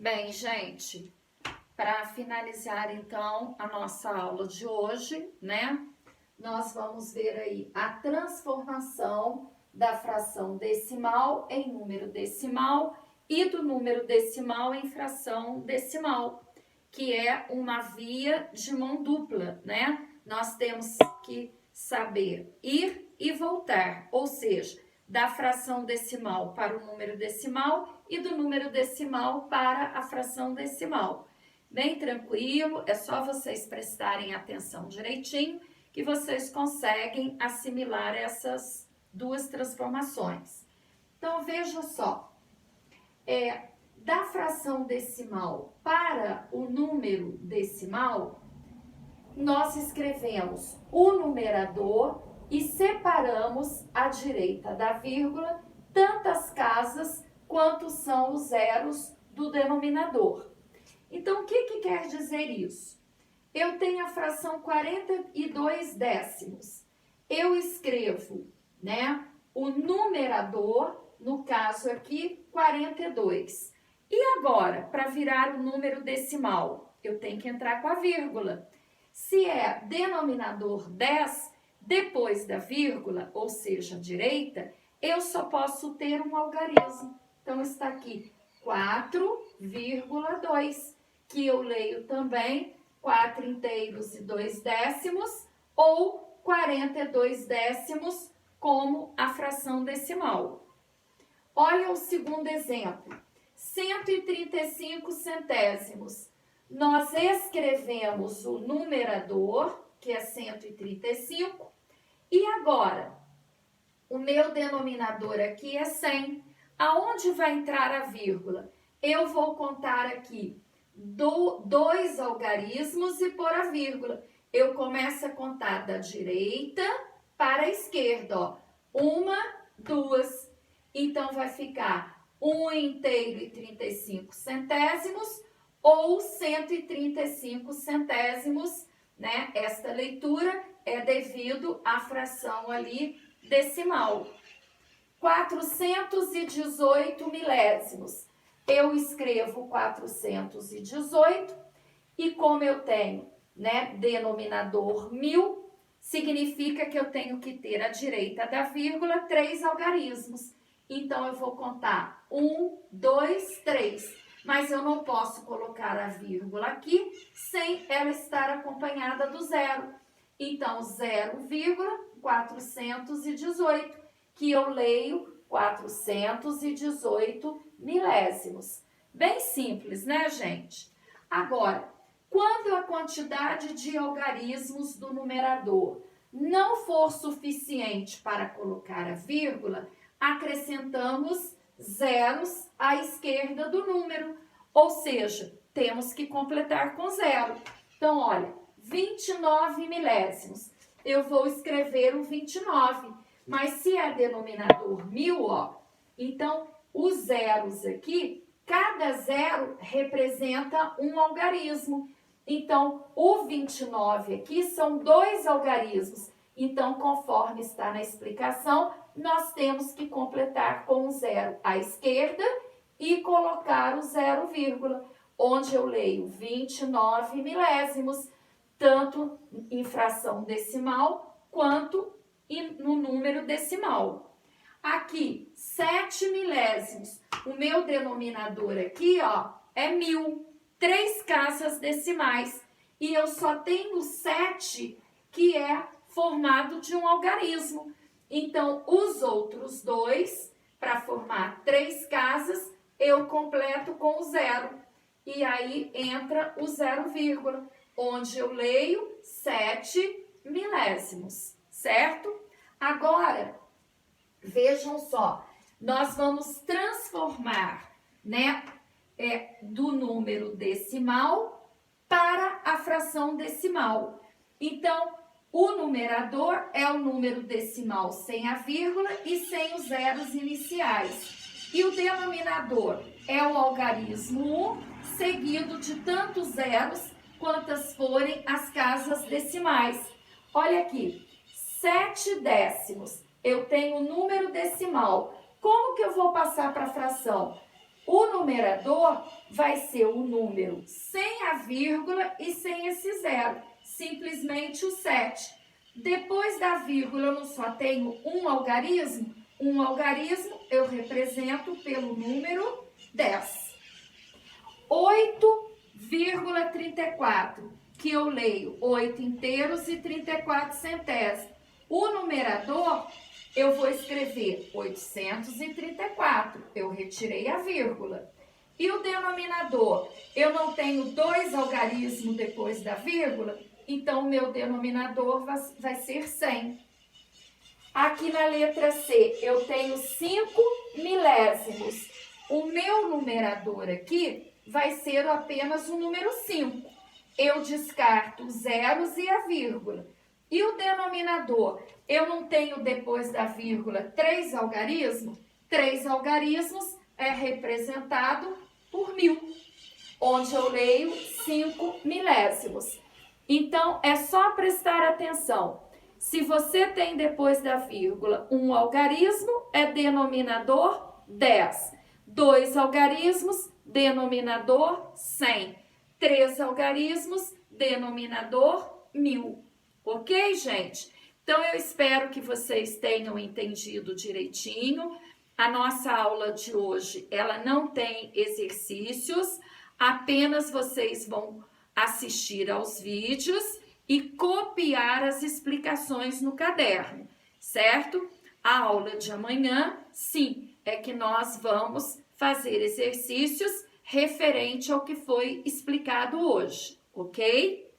Bem, gente, para finalizar então a nossa aula de hoje, né? Nós vamos ver aí a transformação da fração decimal em número decimal e do número decimal em fração decimal, que é uma via de mão dupla, né? Nós temos que saber ir e voltar, ou seja, da fração decimal para o número decimal e do número decimal para a fração decimal. Bem tranquilo, é só vocês prestarem atenção direitinho que vocês conseguem assimilar essas duas transformações. Então, veja só, da fração decimal para o número decimal, nós escrevemos o numerador e separamos à direita da vírgula tantas casas quanto são os zeros do denominador. Então, o que quer dizer isso? Eu tenho a fração 42 décimos. Eu escrevo, né, o numerador, no caso aqui, 42. E agora, para virar o número decimal, eu tenho que entrar com a vírgula. Se é denominador 10, depois da vírgula, ou seja, direita, eu só posso ter um algarismo. Então, está aqui 4,2, que eu leio também 4 inteiros e 2 décimos, ou 42 décimos como a fração decimal. Olha o segundo exemplo, 135 centésimos. Nós escrevemos o numerador, que é 135, e agora, o meu denominador aqui é 100. Aonde vai entrar a vírgula? Eu vou contar aqui dois algarismos e pôr a vírgula. Eu começo a contar da direita para a esquerda, ó. 1, 2. Então, vai ficar 1 inteiro e 35 centésimos ou 135 centésimos, né? Esta leitura é devido à fração ali decimal. 418 milésimos. Eu escrevo 418 e como eu tenho, né, denominador 1000, significa que eu tenho que ter à direita da vírgula 3 algarismos. Então, eu vou contar 1, 2, 3. Mas eu não posso colocar a vírgula aqui sem ela estar acompanhada do zero. Então, 0,418, que eu leio 418 milésimos. Bem simples, né, gente? Agora, quando a quantidade de algarismos do numerador não for suficiente para colocar a vírgula, acrescentamos zeros à esquerda do número, ou seja, temos que completar com zero. Então, olha, 29 milésimos. Eu vou escrever o 29, mas se é denominador 1000, ó, então os zeros aqui, cada zero representa um algarismo. Então, o 29 aqui são 2 algarismos. Então, conforme está na explicação, nós temos que completar com o zero à esquerda e colocar o 0, onde eu leio 29 milésimos, tanto em fração decimal quanto no número decimal. Aqui, 7 milésimos. O meu denominador aqui, ó, é 1000. 3 casas decimais. E eu só tenho 7, que é formado de um algarismo. Então, os outros 2, para formar 3 casas, eu completo com o 0. E aí entra o 0, onde eu leio 7 milésimos, certo? Agora, vejam só, nós vamos transformar, né, do número decimal para a fração decimal. Então, o numerador é o número decimal sem a vírgula e sem os zeros iniciais. E o denominador é o algarismo 1, seguido de tantos zeros quantas forem as casas decimais. Olha aqui, 7 décimos. Eu tenho o número decimal. Como que eu vou passar para a fração? O numerador vai ser o número sem a vírgula e sem esse zero, simplesmente o 7. Depois da vírgula eu não só tenho um algarismo eu represento pelo número 10. 8,34, que eu leio 8 inteiros e 34 centésimos. O numerador, eu vou escrever 834, eu retirei a vírgula. E o denominador, eu não tenho dois algarismos depois da vírgula, então o meu denominador vai ser 100. Aqui na letra C, eu tenho 5 milésimos. O meu numerador aqui vai ser apenas o número 5. Eu descarto os zeros e a vírgula. E o denominador, eu não tenho depois da vírgula 3 algarismos? 3 algarismos é representado por 1000, onde eu leio 5 milésimos. Então, é só prestar atenção. Se você tem depois da vírgula um algarismo, é denominador 10. 2 algarismos, denominador 100. 3 algarismos, denominador 1000. Ok, gente? Então, eu espero que vocês tenham entendido direitinho. A nossa aula de hoje, ela não tem exercícios, apenas vocês vão assistir aos vídeos e copiar as explicações no caderno, certo? A aula de amanhã, sim, é que nós vamos fazer exercícios referente ao que foi explicado hoje, ok?